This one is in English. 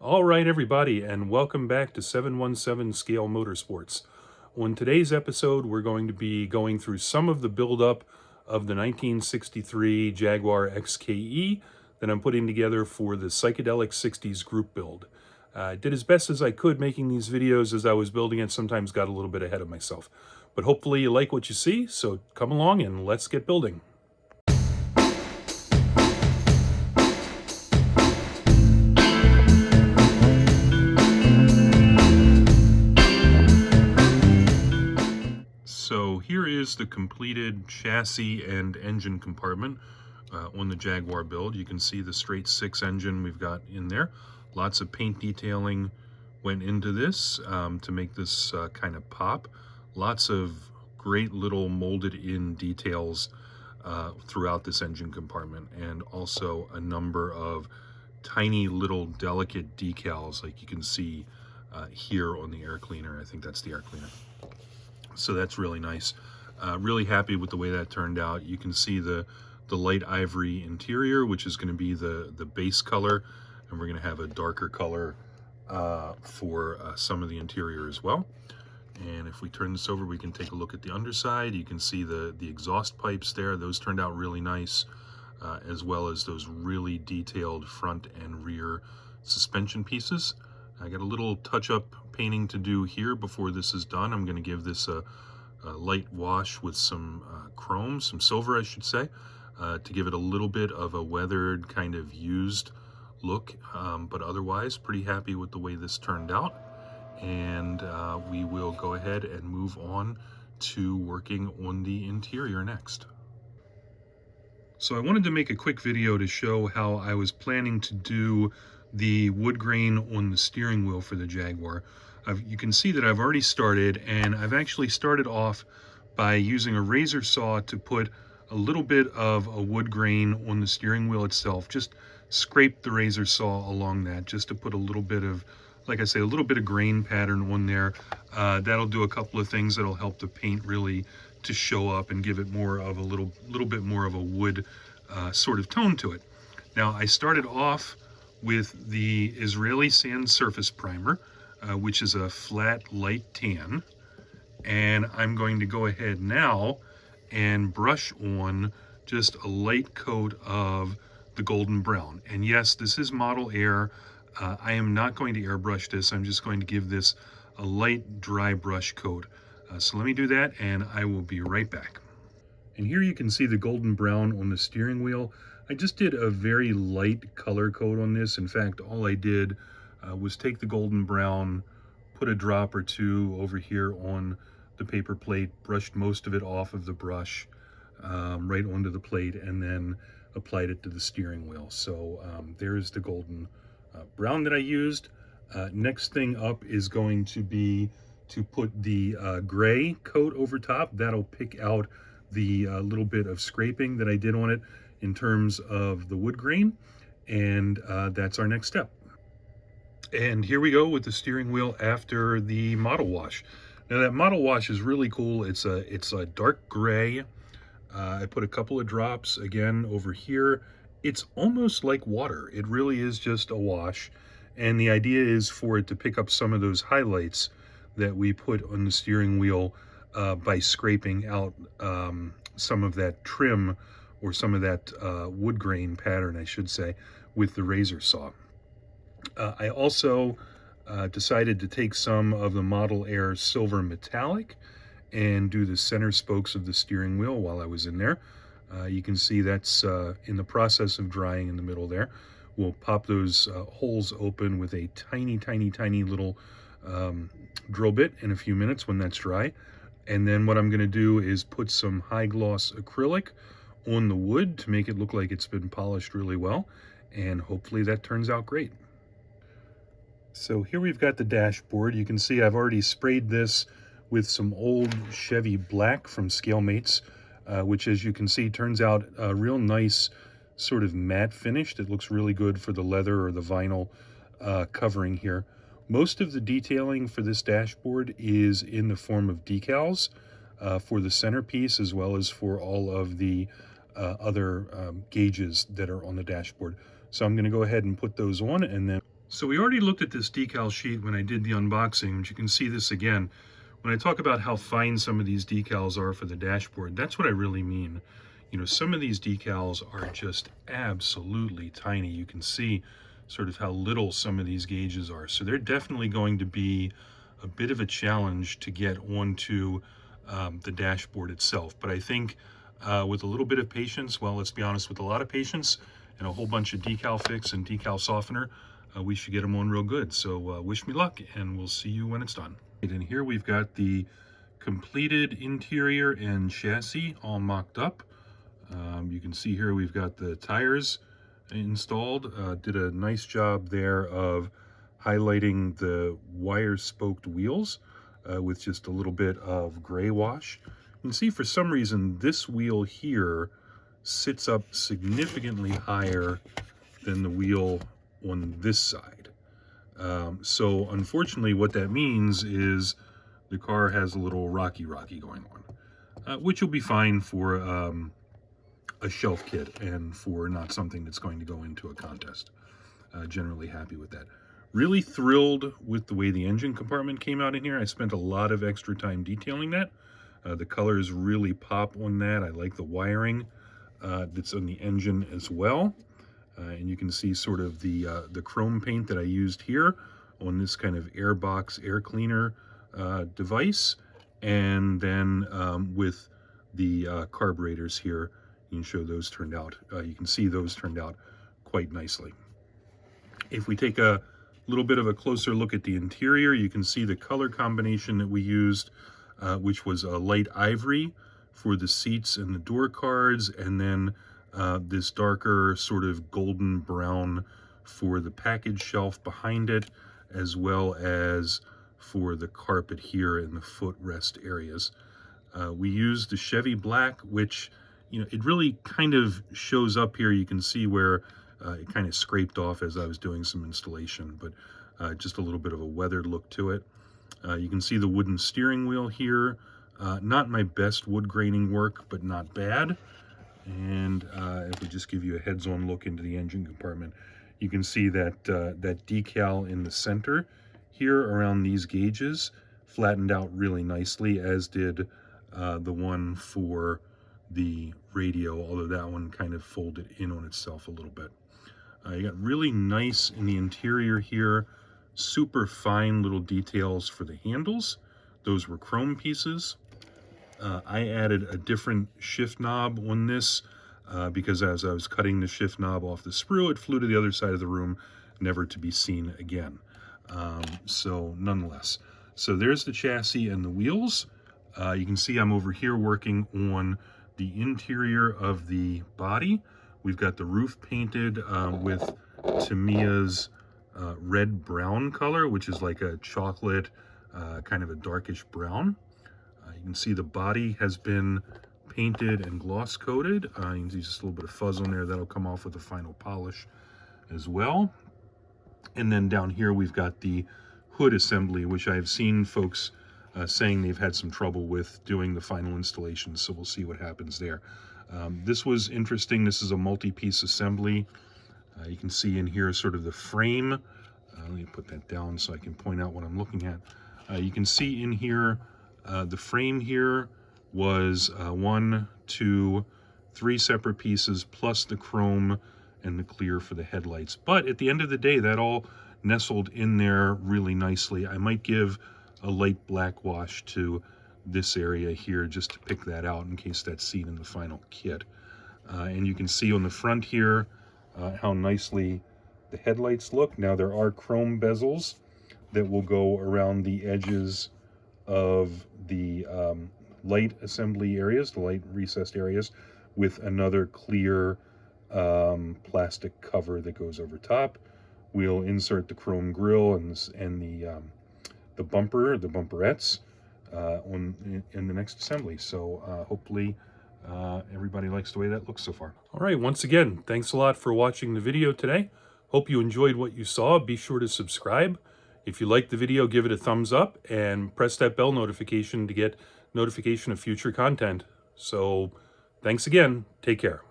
All right, everybody, and welcome back to 717 Scale Motorsports. On today's episode, we're going to be going through some of the buildup of the 1963 Jaguar XKE that I'm putting together for the Psychedelic 60s group build. I did as best as I could making these videos as I was building it, sometimes got a little bit ahead of myself. But hopefully you like what you see, so come along and let's get building. So here is the completed chassis and engine compartment on the Jaguar build. You can see the straight 6 engine we've got in there. Lots of paint detailing went into this to make this kind of pop. Lots of great little molded in details throughout this engine compartment, and also a number of tiny little delicate decals like you can see here on the air cleaner. I think that's the air cleaner. So that's really nice. Really happy with the way that turned out. You can see the light ivory interior, which is going to be the base color, and we're going to have a darker color for some of the interior as well. And if we turn this over, we can take a look at the underside. You can see the exhaust pipes there. Those turned out really nice, as well as those really detailed front and rear suspension pieces. I got a little touch-up painting to do here before this is done. I'm going to give this a light wash with some chrome, some silver I should say, to give it a little bit of a weathered, kind of used look, but otherwise pretty happy with the way this turned out. And we will go ahead and move on to working on the interior next. So I wanted to make a quick video to show how I was planning to do the wood grain on the steering wheel for the Jaguar. You can see that I've already started, and I've actually started off by using a razor saw to put a little bit of a wood grain on the steering wheel itself. Just scrape the razor saw along that just to put a little bit of, like I say, a little bit of grain pattern on there. That'll do a couple of things that'll help the paint really to show up and give it more of a little bit more of a wood sort of tone to it. Now I started off with the Israeli Sand Surface Primer, which is a flat light tan, and I'm going to go ahead now and brush on just a light coat of the golden brown. And yes, this is Model Air. I am not going to airbrush this. I'm just going to give this a light dry brush coat. So let me do that and I will be right back. And here you can see the golden brown on the steering wheel. I just did a very light color coat on this. In fact, all I did was take the golden brown, put a drop or two over here on the paper plate, brushed most of it off of the brush right onto the plate, and then applied it to the steering wheel. So there's the golden brown that I used. Next thing up is going to be to put the gray coat over top. That'll pick out the little bit of scraping that I did on it in terms of the wood grain, and that's our next step. And here we go with the steering wheel after the model wash. Now that model wash is really cool. It's a dark gray. I put a couple of drops again over here. It's almost like water. It really is just a wash, and the idea is for it to pick up some of those highlights that we put on the steering wheel by scraping out some of that trim, or some of that wood grain pattern, I should say, with the razor saw. I also decided to take some of the Model Air Silver Metallic and do the center spokes of the steering wheel while I was in there. You can see that's in the process of drying in the middle there. We'll pop those holes open with a tiny, tiny, tiny little drill bit in a few minutes when that's dry. And then what I'm going to do is put some high gloss acrylic on the wood to make it look like it's been polished really well, and hopefully that turns out great. So here we've got the dashboard. You can see I've already sprayed this with some old Chevy black from Scalemates, which, as you can see, turns out a real nice sort of matte finish that looks really good for the leather or the vinyl covering here. Most of the detailing for this dashboard is in the form of decals for the centerpiece, as well as for all of the other gauges that are on the dashboard. So I'm going to go ahead and put those on, and then So we already looked at this decal sheet when I did the unboxing, but you can see this again. When I talk about how fine some of these decals are for the dashboard, that's what I really mean. You know, some of these decals are just absolutely tiny. You can see sort of how little some of these gauges are. So they're definitely going to be a bit of a challenge to get onto the dashboard itself. But I think with a little bit of patience, well, let's be honest, with a lot of patience and a whole bunch of decal fix and decal softener, we should get them on real good. So wish me luck, and we'll see you when it's done. And here we've got the completed interior and chassis all mocked up. You can see here we've got the tires installed. Did a nice job there of highlighting the wire spoked wheels with just a little bit of gray wash. You can see for some reason this wheel here sits up significantly higher than the wheel on this side. So unfortunately what that means is the car has a little rocky going on, which will be fine for a shelf kit and for not something that's going to go into a contest. Generally happy with that. Really thrilled with the way the engine compartment came out in here. I spent a lot of extra time detailing that. The colors really pop on that. I like the wiring that's on the engine as well. And you can see sort of the chrome paint that I used here on this kind of airbox air cleaner device. And then with the carburetors here, you can show those turned out. You can see those turned out quite nicely. If we take a little bit of a closer look at the interior, you can see the color combination that we used, which was a light ivory for the seats and the door cards, and then this darker sort of golden brown for the package shelf behind it, as well as for the carpet here in the footrest areas. We used the Chevy black, which, you know, it really kind of shows up here. You can see where it kind of scraped off as I was doing some installation, but just a little bit of a weathered look to it. You can see the wooden steering wheel here. Not my best wood graining work, but not bad. And if we just give you a heads-on look into the engine compartment, you can see that that decal in the center here around these gauges flattened out really nicely, as did the one for the radio, although that one kind of folded in on itself a little bit. You got really nice in the interior here, super fine little details for the handles. Those were chrome pieces. I added a different shift knob on this because as I was cutting the shift knob off the sprue, it flew to the other side of the room, never to be seen again. So nonetheless, so there's the chassis and the wheels. You can see I'm over here working on the interior of the body. We've got the roof painted with Tamiya's red-brown color, which is like a chocolate, kind of a darkish brown. You can see the body has been painted and gloss coated. You can see just a little bit of fuzz on there. That'll come off with the final polish as well. And then down here we've got the hood assembly, which I've seen folks saying they've had some trouble with doing the final installation, so we'll see what happens there. This was interesting. This is a multi-piece assembly. You can see in here sort of the frame. Let me put that down so I can point out what I'm looking at. You can see in here the frame here was 1, 2, 3 separate pieces, plus the chrome and the clear for the headlights. But at the end of the day, that all nestled in there really nicely. I might give a light black wash to this area here just to pick that out in case that's seen in the final kit. And you can see on the front here how nicely the headlights look. Now there are chrome bezels that will go around the edges of the light assembly areas, the light recessed areas, with another clear plastic cover that goes over top. We'll insert the chrome grille and the bumper, the bumperettes, in the next assembly. So hopefully everybody likes the way that looks so far. All right, once again, thanks a lot for watching the video today. Hope you enjoyed what you saw. Be sure to subscribe. If you liked the video, give it a thumbs up and press that bell notification to get notification of future content. So thanks again. Take care.